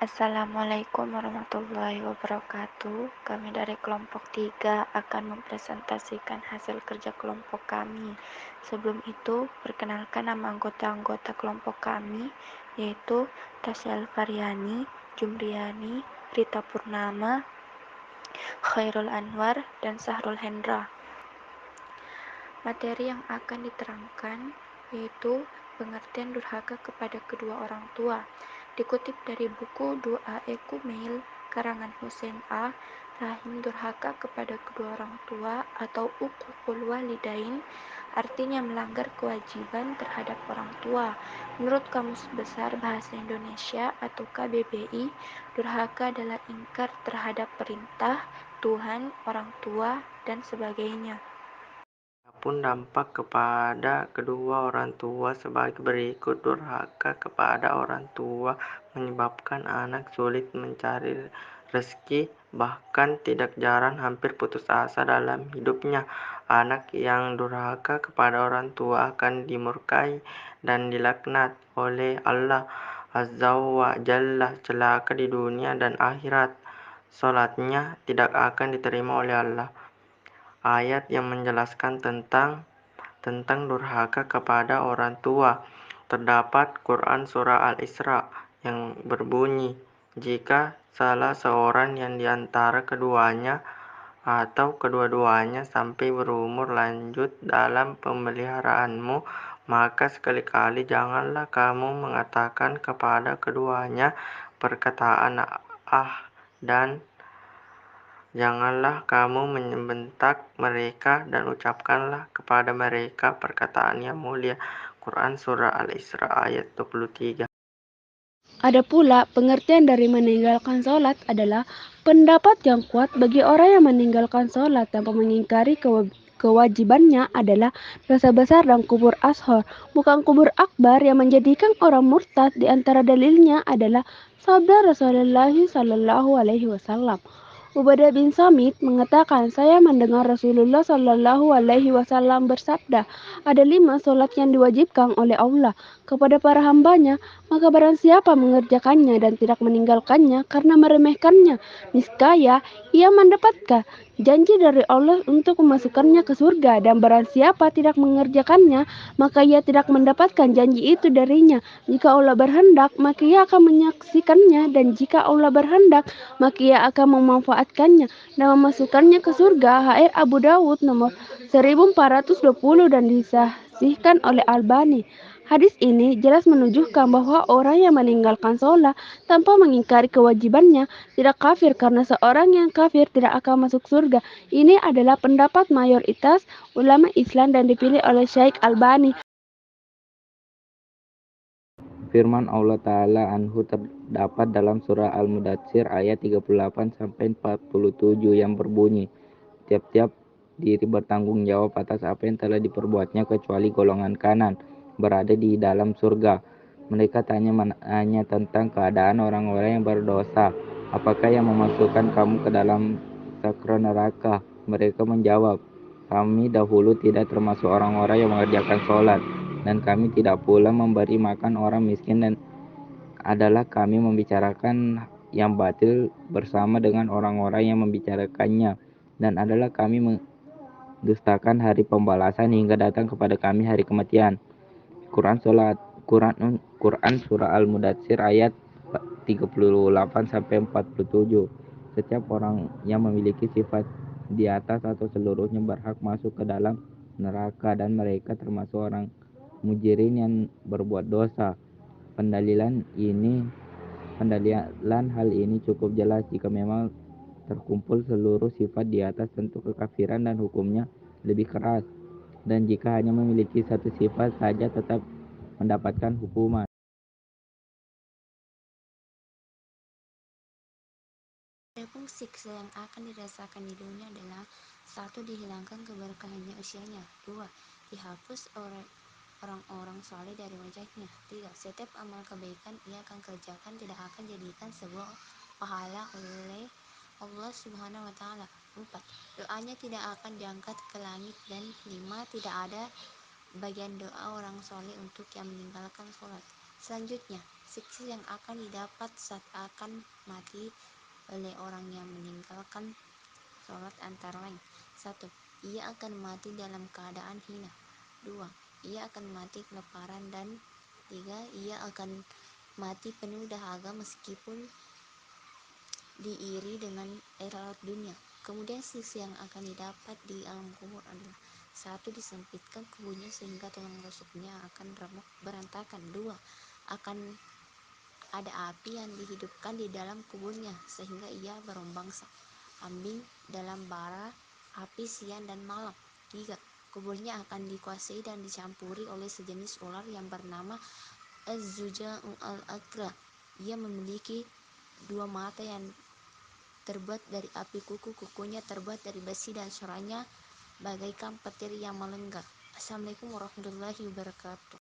Assalamualaikum warahmatullahi wabarakatuh. Kami dari kelompok 3 akan mempresentasikan hasil kerja kelompok kami. Sebelum itu, perkenalkan nama anggota-anggota kelompok kami, yaitu Tasya Alfaryani, Jumriani, Rita Purnama, Khairul Anwar, dan Sahrul Hendra. Materi yang akan diterangkan yaitu pengertian durhaka kepada kedua orang tua. Dikutip dari buku Doa Ekumeil karangan Hussein A. Rahim, durhaka kepada kedua orang tua atau uququl walidain artinya melanggar kewajiban terhadap orang tua. Menurut Kamus Besar Bahasa Indonesia atau KBBI, durhaka adalah ingkar terhadap perintah Tuhan, orang tua, dan sebagainya. Adapun dampak kepada kedua orang tua sebagai berikut: durhaka kepada orang tua menyebabkan anak sulit mencari rezeki, bahkan tidak jarang hampir putus asa dalam hidupnya. Anak yang durhaka kepada orang tua akan dimurkai dan dilaknat oleh Allah Azza wa Jalla, celaka di dunia dan akhirat. Salatnya tidak akan diterima oleh Allah. Ayat yang menjelaskan tentang durhaka kepada orang tua terdapat Quran Surah Al-Isra yang berbunyi, "Jika salah seorang yang di antara keduanya atau kedua-duanya sampai berumur lanjut dalam pemeliharaanmu, maka sekali-kali janganlah kamu mengatakan kepada keduanya perkataan dan janganlah kamu membentak mereka dan ucapkanlah kepada mereka perkataan yang mulia." Quran Surah Al-Isra ayat 23. Ada pula pengertian dari meninggalkan sholat adalah pendapat yang kuat bagi orang yang meninggalkan sholat tanpa mengingkari kewajibannya adalah dosa besar dan kubur ashar, bukan kubur akbar yang menjadikan orang murtad. Di antara dalilnya adalah sabda Rasulullah Shallallahu Alaihi Wasallam. Ubadah bin Samit mengatakan, saya mendengar Rasulullah Shallallahu Alaihi Wasallam bersabda, ada 5 sholat yang diwajibkan oleh Allah kepada para hambanya, maka barang siapa mengerjakannya dan tidak meninggalkannya karena meremehkannya, niscaya ia mendapatkan janji dari Allah untuk memasukkannya ke surga, dan barang siapa tidak mengerjakannya, maka ia tidak mendapatkan janji itu darinya. Jika Allah berhendak, maka ia akan menyaksikannya, dan jika Allah berhendak, maka ia akan memanfaatkannya dan memasukkannya ke surga. HR Abu Dawud nomor 1420 dan disahihkan oleh Albani. Hadis ini jelas menunjukkan bahwa orang yang meninggalkan sholat tanpa mengingkari kewajibannya tidak kafir, karena seorang yang kafir tidak akan masuk surga. Ini adalah pendapat mayoritas ulama Islam dan dipilih oleh Syekh Albani. Firman Allah Ta'ala anhu terdapat dalam surah Al-Mudatsir ayat 38-47 yang berbunyi, tiap-tiap diri bertanggung jawab atas apa yang telah diperbuatnya kecuali golongan kanan berada di dalam surga. Mereka tanya tentang keadaan orang-orang yang berdosa, apakah yang memasukkan kamu ke dalam sakra neraka? Mereka menjawab, kami dahulu tidak termasuk orang-orang yang mengerjakan sholat, dan kami tidak pula memberi makan orang miskin, dan adalah kami membicarakan yang batil bersama dengan orang-orang yang membicarakannya, dan adalah kami mendustakan hari pembalasan hingga datang kepada kami hari kematian. Quran Surah Al-Mudatsir ayat 38-47. Setiap orang yang memiliki sifat di atas atau seluruhnya berhak masuk ke dalam neraka, dan mereka termasuk orang mujirin yang berbuat dosa. Pendalilan hal ini cukup jelas. Jika memang terkumpul seluruh sifat di atas, tentu kekafiran dan hukumnya lebih keras, dan jika hanya memiliki satu sifat saja tetap mendapatkan hukuman. Adapun siksa yang akan dirasakan di dunia adalah: 1. Dihilangkan keberkahannya usianya. 2. Dihapus orang-orang soleh dari wajahnya. 3. Setiap amal kebaikan ia akan kerjakan tidak akan jadikan sebuah pahala oleh Allah Subhanahu wa Ta'ala. 4. Doanya tidak akan diangkat ke langit. Dan 5. Tidak ada bagian doa orang soleh untuk yang meninggalkan sholat. Selanjutnya, Siksa yang akan didapat saat akan mati oleh orang yang meninggalkan sholat antara lain: 1. Ia akan mati dalam keadaan hina. 2. Ia akan mati kelaparan. Dan 3. Ia akan mati penuh dahaga meskipun diiri dengan air laut dunia. Kemudian siksa yang akan didapat di alam kubur adalah: 1. Disempitkan kuburnya sehingga tulang rusuknya akan remuk berantakan. 2. Akan ada api yang dihidupkan di dalam kuburnya sehingga ia berombang ambing dalam bara api siang dan malam. 3. Kuburnya akan dikuasai dan dicampuri oleh sejenis ular yang bernama Az-Zuja'u al-Aqra. Ia memiliki 2 mata yang terbuat dari api, kuku-kukunya terbuat dari besi, dan suaranya bagaikan petir yang melenggang. Assalamualaikum warahmatullahi wabarakatuh.